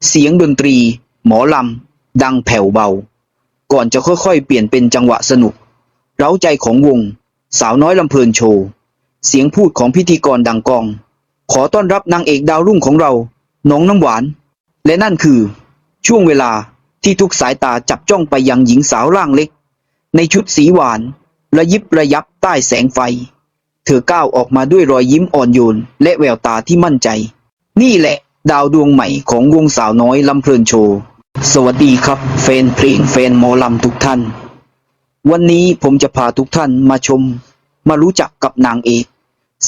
เสียงดนตรีหมอลำดังแผ่วเบาก่อนจะค่อยๆเปลี่ยนเป็นจังหวะสนุกเร้าใจของวงสาวน้อยลำเพลินโชว์เสียงพูดของพิธีกรดังก้องขอต้อนรับนางเอกดาวรุ่งของเราน้องน้ำหวานและนั่นคือช่วงเวลาที่ทุกสายตาจับจ้องไปยังหญิงสาวร่างเล็กในชุดสีหวานระยิบระยับใต้แสงไฟเธอก้าวออกมาด้วยรอยยิ้มอ่อนโยนและแววตาที่มั่นใจนี่แหละดาวดวงใหม่ของวงสาวน้อยลำเพลินโชว์สวัสดีครับแฟนเพลงแฟนหมอลำทุกท่านวันนี้ผมจะพาทุกท่านมาชมมารู้จักกับนางเอก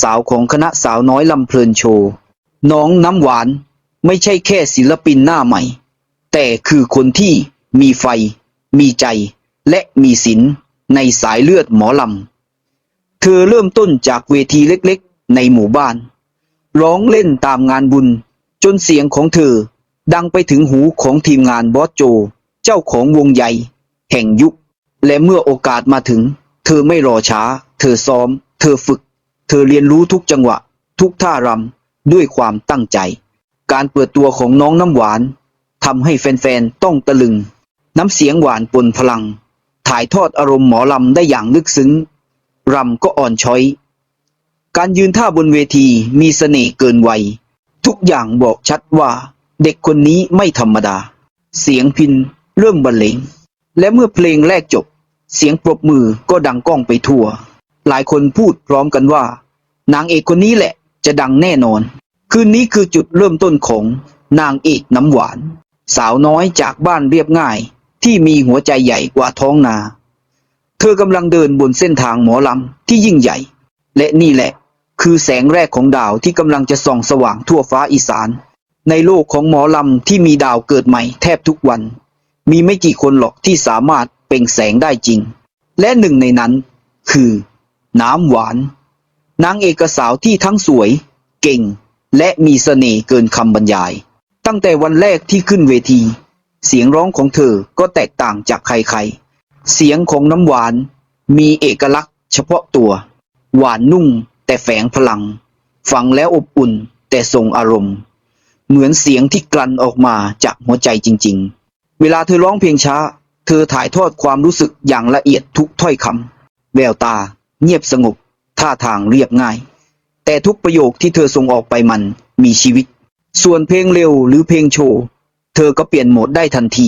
สาวของคณะสาวน้อยลำเพลินโชว์น้องน้ำหวานไม่ใช่แค่ศิลปินหน้าใหม่แต่คือคนที่มีไฟมีใจและมีศิลป์ในสายเลือดหมอลำเธอเริ่มต้นจากเวทีเล็กๆในหมู่บ้านร้องเล่นตามงานบุญจนเสียงของเธอดังไปถึงหูของทีมงานบอสโจเจ้าของวงใหญ่แห่งยุคและเมื่อโอกาสมาถึงเธอไม่รอช้าเธอซ้อมเธอฝึกเธอเรียนรู้ทุกจังหวะทุกท่ารำด้วยความตั้งใจการเปิดตัวของน้องน้ำหวานทำให้แฟนๆต้องตะลึงน้ำเสียงหวานปนพลังถ่ายทอดอารมณ์หมอลำได้อย่างลึกซึ้งรำก็อ่อนช้อยการยืนท่าบนเวทีมีเสน่ห์เกินวัยทุกอย่างบอกชัดว่าเด็กคนนี้ไม่ธรรมดาเสียงพิณเริ่มบรรเลงและเมื่อเพลงแรกจบเสียงปรบมือก็ดังก้องไปทั่วหลายคนพูดพร้อมกันว่านางเอกคนนี้แหละจะดังแน่นอนคืนนี้คือจุดเริ่มต้นของนางเอกน้ำหวานสาวน้อยจากบ้านเรียบง่ายที่มีหัวใจใหญ่กว่าท้องนาเธอกำลังเดินบนเส้นทางหมอลำที่ยิ่งใหญ่และนี่แหละคือแสงแรกของดาวที่กำลังจะส่องสว่างทั่วฟ้าอีสานในโลกของหมอลำที่มีดาวเกิดใหม่แทบทุกวันมีไม่กี่คนหรอกที่สามารถเปล่งแสงได้จริงและหนึ่งในนั้นคือน้ำหวานนางเอกสาวที่ทั้งสวยเก่งและมีเสน่ห์เกินคำบรรยายตั้งแต่วันแรกที่ขึ้นเวทีเสียงร้องของเธอก็แตกต่างจากใครๆเสียงของน้ำหวานมีเอกลักษณ์เฉพาะตัวหวานนุ่มแต่แฝงพลังฟังแล้วอบอุ่นแต่ทรงอารมณ์เหมือนเสียงที่กลั่นออกมาจากหัวใจจริงๆเวลาเธอร้องเพลงช้าเธอถ่ายทอดความรู้สึกอย่างละเอียดทุกถ้อยคำแววตาเงียบสงบท่าทางเรียบง่ายแต่ทุกประโยคที่เธอส่งออกไปมันมีชีวิตส่วนเพลงเร็วหรือเพลงโชว์เธอก็เปลี่ยนโหมดได้ทันที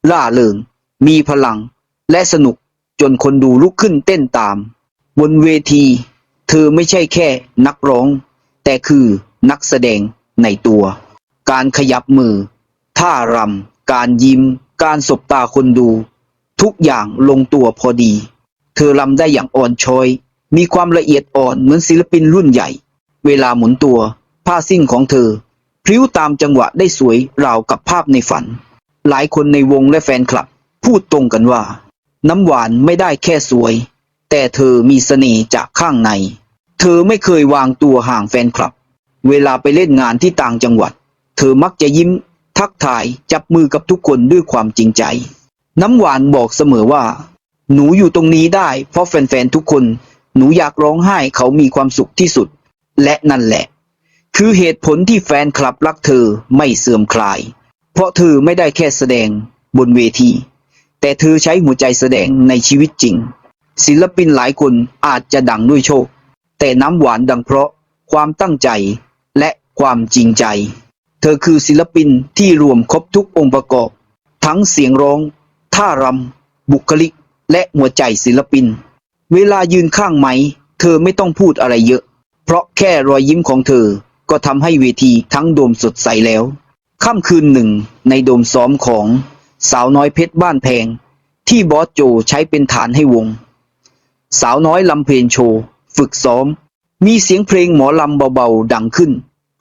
ร่าเริงมีพลังและสนุกจนคนดูลุกขึ้นเต้นตามบนเวทีเธอไม่ใช่แค่นักร้องแต่คือนักแสดงในตัวการขยับมือท่ารำการยิ้มการสบตาคนดูทุกอย่างลงตัวพอดีเธอรำได้อย่างอ่อนช้อยมีความละเอียดอ่อนเหมือนศิลปินรุ่นใหญ่เวลาหมุนตัวผ้าสิ้นของเธอพริ้วตามจังหวะได้สวยราวกับภาพในฝันหลายคนในวงและแฟนคลับพูดตรงกันว่าน้ำหวานไม่ได้แค่สวยแต่เธอมีเสน่ห์จากข้างในเธอไม่เคยวางตัวห่างแฟนคลับเวลาไปเล่นงานที่ต่างจังหวัดเธอมักจะยิ้มทักทายจับมือกับทุกคนด้วยความจริงใจน้ำหวานบอกเสมอว่าหนูอยู่ตรงนี้ได้เพราะแฟนๆทุกคนหนูอยากร้องไห้เขามีความสุขที่สุดและนั่นแหละคือเหตุผลที่แฟนคลับรักเธอไม่เสื่อมคลายเพราะเธอไม่ได้แค่แสดงบนเวทีแต่เธอใช้หัวใจแสดงในชีวิตจริงศิลปินหลายคนอาจจะดังด้วยโชคแต่น้ำหวานดังเพราะความตั้งใจและความจริงใจเธอคือศิลปินที่รวมครบทุกองค์ประกอบทั้งเสียงร้องท่ารำบุคลิกและหัวใจศิลปินเวลายืนข้างไมค์เธอไม่ต้องพูดอะไรเยอะเพราะแค่รอยยิ้มของเธอก็ทำให้เวทีทั้งโดมสดใสแล้วค่ำคืนหนึ่งในโดมซ้อมของสาวน้อยเพชรบ้านแพงที่บอสโจใช้เป็นฐานให้วงสาวน้อยลำเพลงโชว์ฝึกซ้อมมีเสียงเพลงหมอลำเบาๆดังขึ้น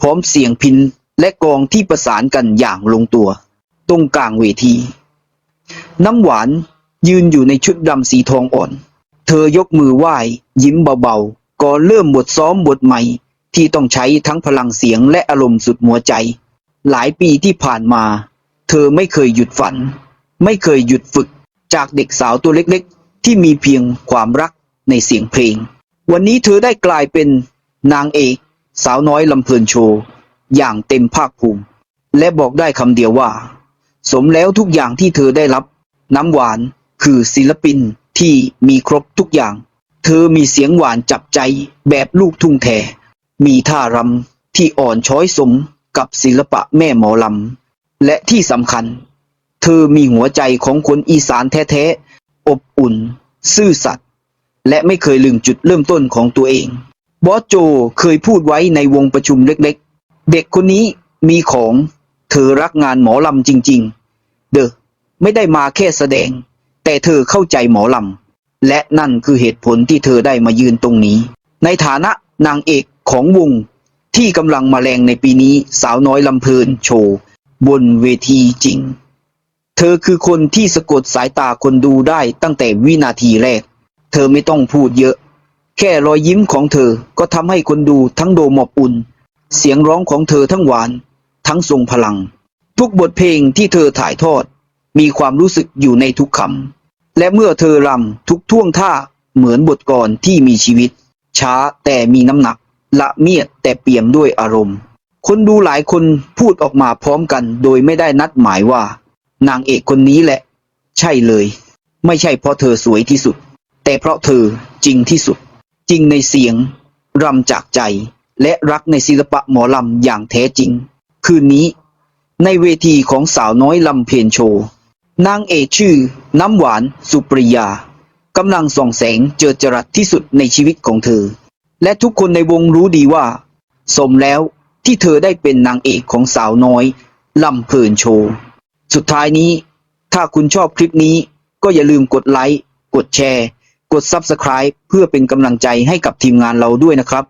พร้อมเสียงพิณและกลองที่ประสานกันอย่างลงตัวตรงกลางเวทีน้ำหวานยืนอยู่ในชุดดำสีทองอ่อนเธอยกมือไหว้ยิ้มเบาๆก่อนเริ่มบทซ้อมบทใหม่ที่ต้องใช้ทั้งพลังเสียงและอารมณ์สุดหัวใจหลายปีที่ผ่านมาเธอไม่เคยหยุดฝันไม่เคยหยุดฝึกจากเด็กสาวตัวเล็กๆที่มีเพียงความรักในเสียงเพลงวันนี้เธอได้กลายเป็นนางเอกสาวน้อยลำเพลินโชว์อย่างเต็มภาคภูมิ และบอกได้คำเดียวว่า สมแล้วทุกอย่างที่เธอได้รับ น้ำหวานคือศิลปินที่มีครบทุกอย่าง เธอมีเสียงหวานจับใจแบบลูกทุ่งแท้ มีท่ารำที่อ่อนช้อยสมกับศิลปะแม่หมอลำ และที่สำคัญ เธอมีหัวใจของคนอีสานแท้ๆ อบอุ่น ซื่อสัตย์ และไม่เคยลืมจุดเริ่มต้นของตัวเอง บอสโจเคยพูดไว้ในวงประชุมเล็กๆ เด็กคนนี้มีของ เธอรักงานหมอลำจริงๆ เด้อไม่ได้มาแค่แสดง แต่เธอเข้าใจหมอลำ และนั่นคือเหตุผลที่เธอได้มายืนตรงนี้ ในฐานะนางเอกของวงที่กำลังมาแรงในปีนี้สาวน้อยลำเพลินโชว์บนเวทีจริง เธอคือคนที่สะกดสายตาคนดูได้ตั้งแต่วินาทีแรก เธอไม่ต้องพูดเยอะ แค่รอยยิ้มของเธอก็ทำให้คนดูทั้งโดมอบอุ่น เสียงร้องของเธอทั้งหวานทั้งทรงพลัง ทุกบทเพลงที่เธอถ่ายทอดมีความรู้สึกอยู่ในทุกคำ และเมื่อเธอรำทุกท่วงท่าเหมือนบทกลอนที่มีชีวิต ช้าแต่มีน้ำหนัก ละเมียดแต่เปี่ยมด้วยอารมณ์ คนดูหลายคนพูดออกมาพร้อมกันโดยไม่ได้นัดหมายว่า นางเอกคนนี้แหละ ใช่เลย ไม่ใช่เพราะเธอสวยที่สุด แต่เพราะเธอจริงที่สุด จริงในเสียงรำจากใจ และรักในศิลปะหมอลำอย่างแท้จริง คืนนี้ในเวทีของสาวน้อยลำเพลินโชว์ นางเอกชื่อน้ำหวานสุปริยากำลังส่องแสงเจิดจรัสที่สุดในชีวิตของเธอ และทุกคนในวงรู้ดีว่า สมแล้วที่เธอได้เป็นนางเอกของสาวน้อยลำเพลินโชว์ สุดท้ายนี้ถ้าคุณชอบคลิปนี้ก็อย่าลืมกดไลค์ กดแชร์ กด Subscribe เพื่อเป็นกำลังใจให้กับทีมงานเราด้วยนะครับ